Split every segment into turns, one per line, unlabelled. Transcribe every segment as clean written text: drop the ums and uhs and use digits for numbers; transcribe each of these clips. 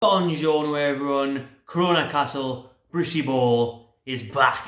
Buongiorno everyone, CORONACASTLE, Brucey Ball is back.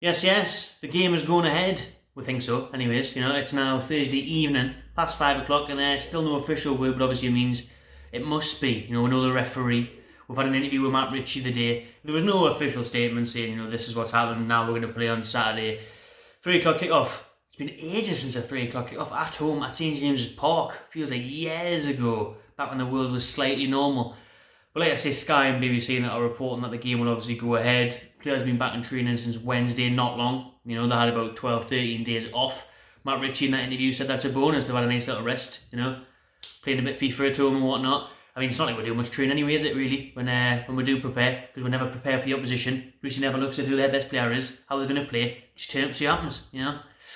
Yes, the game is going ahead. We think so, anyways. It's now Thursday evening, past 5 o'clock, and there's still no official word, but obviously it means it must be. We know the referee. We've had an interview with Matt Ritchie the day. There was no official statement saying, this is what's happening, now we're going to play on Saturday. 3 o'clock kick-off. It's been ages since a 3 o'clock kick-off at home at St James's Park. Feels like years ago, back when the world was slightly normal. But like I say, Sky and BBC are reporting that the game will obviously go ahead. Players have been back in training since Wednesday, not long. They had about 12, 13 days off. Matt Ritchie in that interview said that's a bonus. They've had a nice little rest, playing a bit FIFA at home and whatnot. I mean, it's not like we do much training anyway, is it really, when we do prepare, because we never prepare for the opposition. Brucey never looks at who their best player is, how they're going to play, just turn up, see what happens,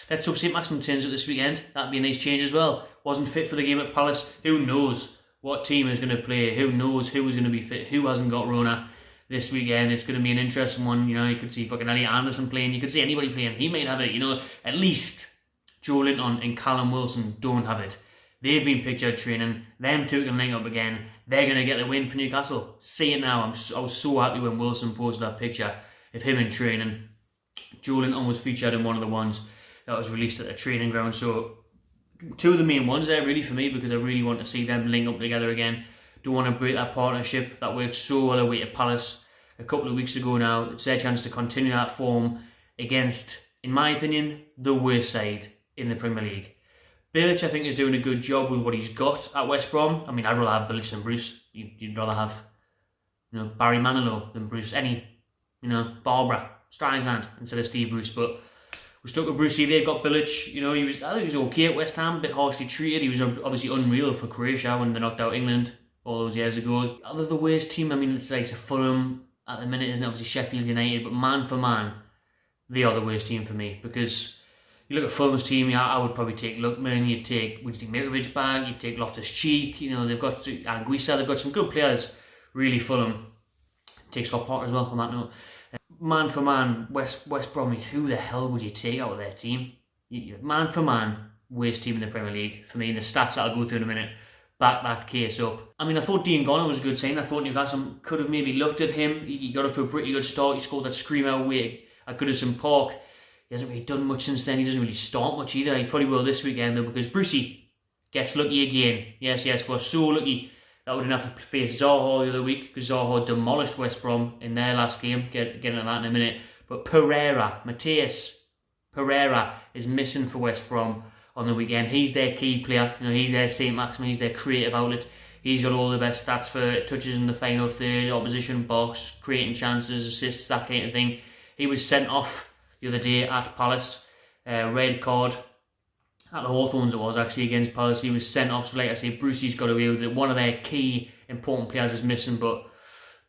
Let's hope Saint-Maximin turns up this weekend. That'd be a nice change as well. Wasn't fit for the game at Palace. Who knows what team is going to play? Who knows who is going to be fit? Who hasn't got Rona this weekend? It's going to be an interesting one. You could see fucking Elliot Anderson playing. You could see anybody playing. He might have it, At least Joe Linton and Callum Wilson don't have it. They've been pictured training. Them two can link up again. They're going to get the win for Newcastle. See it now. I was so happy when Wilson posted that picture of him in training. Joe Linton was featured in one of the ones that was released at the training ground. So two of the main ones there really for me, because I really want to see them link up together again. Don't want to break that partnership that worked so well away at Palace a couple of weeks ago now. It's their chance to continue that form against, in my opinion, the worst side in the Premier League. Bilic, I think, is doing a good job with what he's got at West Brom. I mean, I'd rather have Bilic than Bruce. You'd rather have, Barry Manilow than Bruce. Barbara Streisand instead of Steve Bruce. But we're stuck with Brucey. They've got Bilic. I think he was okay at West Ham, a bit harshly treated. He was obviously unreal for Croatia when they knocked out England all those years ago. Other the worst team, I mean, it's like Fulham at the minute, isn't it? Obviously Sheffield United, but man for man, they are the worst team for me, because you look at Fulham's team, I would probably take Lookman, would you take Mitrovic back, you'd take Loftus-Cheek, they've got Anguissa, they've got some good players, really, Fulham. Take Scott Parker as well on that note. Man for man, West Brom, who the hell would you take out of their team? Man for man, worst team in the Premier League. For me, the stats that I'll go through in a minute back that case up. I mean, I thought Dean Gonner was a good sign. I thought Newcastle could have maybe looked at him. He got off to a pretty good start. He scored that screamer away at Goodison Park. He hasn't really done much since then. He doesn't really start much either. He probably will this weekend though, because Brucey gets lucky again. Yes, we're so lucky that we didn't have to face Zaha the other week, because Zaha demolished West Brom in their last game. Get into that in a minute. But Mateus Pereira is missing for West Brom on the weekend. He's their key player. He's their Saint-Maximin. He's their creative outlet. He's got all the best stats for touches in the final third, opposition box, creating chances, assists, that kind of thing. He was sent off the other day at Palace, red card at the Hawthorns it was actually against Palace. He was sent off, so like I say, Brucey's got away with it. One of their key important players is missing, but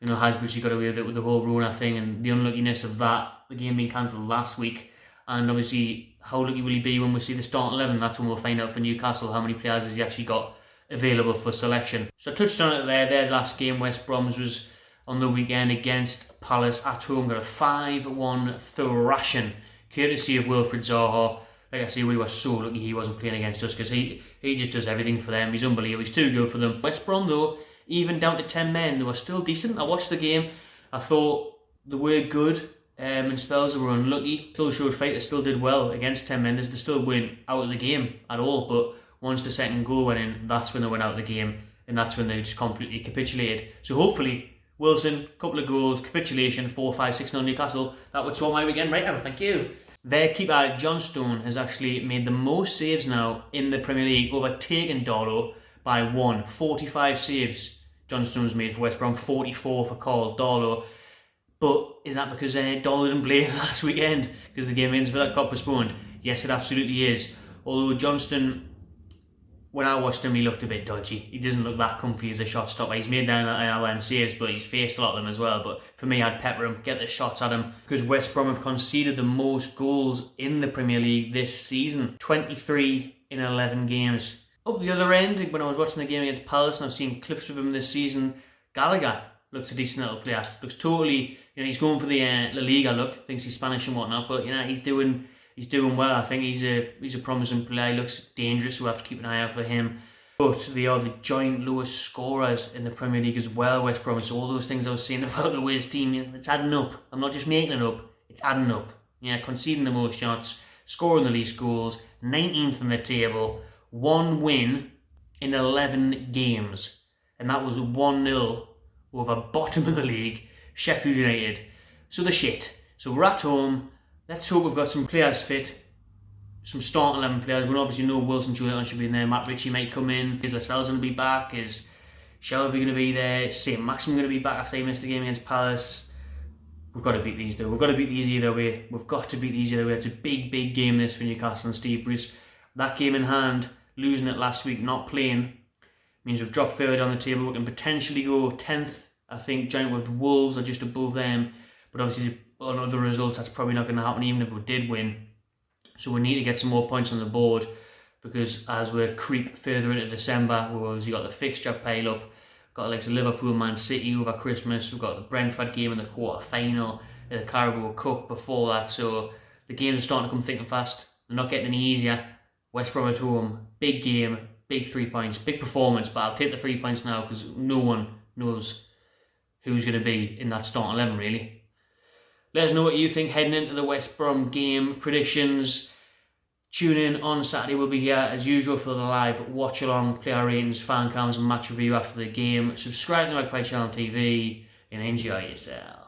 has Brucey got away with it with the whole Rona thing and the unluckiness of that, the game being cancelled last week, and obviously how lucky will he be when we see the starting 11? That's when we'll find out for Newcastle how many players has he actually got available for selection. So I touched on it there. Their last game, West Brom's, was on the weekend against Palace at home. Got a 5-1 thrashing, courtesy of Wilfried Zaha. Like I say, we were so lucky he wasn't playing against us, because he just does everything for them. He's unbelievable. He's too good for them. West Brom though, even down to 10 men, they were still decent. I watched the game. I thought they were good. In spells they were unlucky. Still showed fight. They still did well against 10 men. They still weren't out of the game at all. But once the second goal went in, that's when they went out of the game, and that's when they just completely capitulated. So hopefully Wilson, couple of goals, capitulation, 4-5-6-0 Newcastle. That would sort my weekend right out. Thank you. Their keeper, John Stone, has actually made the most saves now in the Premier League, overtaking Darlow by 1. 45 saves John Stone's made for West Brom, 44 for Carl Darlow. But is that because Darlow didn't play last weekend because the game against Villa got postponed? Yes, it absolutely is. Although Johnston, when I watched him, he looked a bit dodgy. He doesn't look that comfy as a shot stopper. He's made down LM saves, but he's faced a lot of them as well. But for me, I'd pepper him, get the shots at him, because West Brom have conceded the most goals in the Premier League this season. 23 in 11 games. Up the other end, when I was watching the game against Palace, and I've seen clips of him this season, Gallagher looks a decent little player. Looks totally, you know, he's going for the La Liga look. Thinks he's Spanish and whatnot, but you know, he's doing well. I think he's a promising player. He looks dangerous. We'll have to keep an eye out for him. But they are the joint lowest scorers in the Premier League as well, West Brom. So all those things I was saying about the Wales team, you know, it's adding up. I'm not just making it up. It's adding up. Yeah, conceding the most shots, scoring the least goals, 19th in the table, 1 win in 11 games. And that was 1-0 over bottom of the league, Sheffield United. So the shit. So we're at home. Let's hope we've got some players fit. Some starting 11 players. We obviously know Wilson Joelinton should be in there. Matt Ritchie might come in. Is Lascelles going to be back? Is Shelby going to be there? Saint-Maximin going to be back after he missed the game against Palace? We've got to beat these though. We've got to beat these either way. We've got to beat these either way. It's a big, big game this for Newcastle and Steve Bruce. That game in hand, losing it last week, not playing, means we've dropped further down the table. We can potentially go 10th, I think, joint with Wolves or just above them. But obviously, on other results, that's probably not going to happen even if we did win. So we need to get some more points on the board, because as we creep further into December, we've obviously got the fixture pile up. Got the likes of Liverpool, Man City over Christmas. We've got the Brentford game in the quarter-final, the Carabao Cup before that. So the games are starting to come thick and fast. They're not getting any easier. West Brom at home, big game, big 3 points, big performance. But I'll take the 3 points now because no one knows who's going to be in that starting 11 really. Let us know what you think heading into the West Brom game. Predictions. Tune in on Saturday. We'll be here as usual for the live watch along, player ratings, fan cams and match review after the game. Subscribe to Magpie Channel TV and enjoy yourself.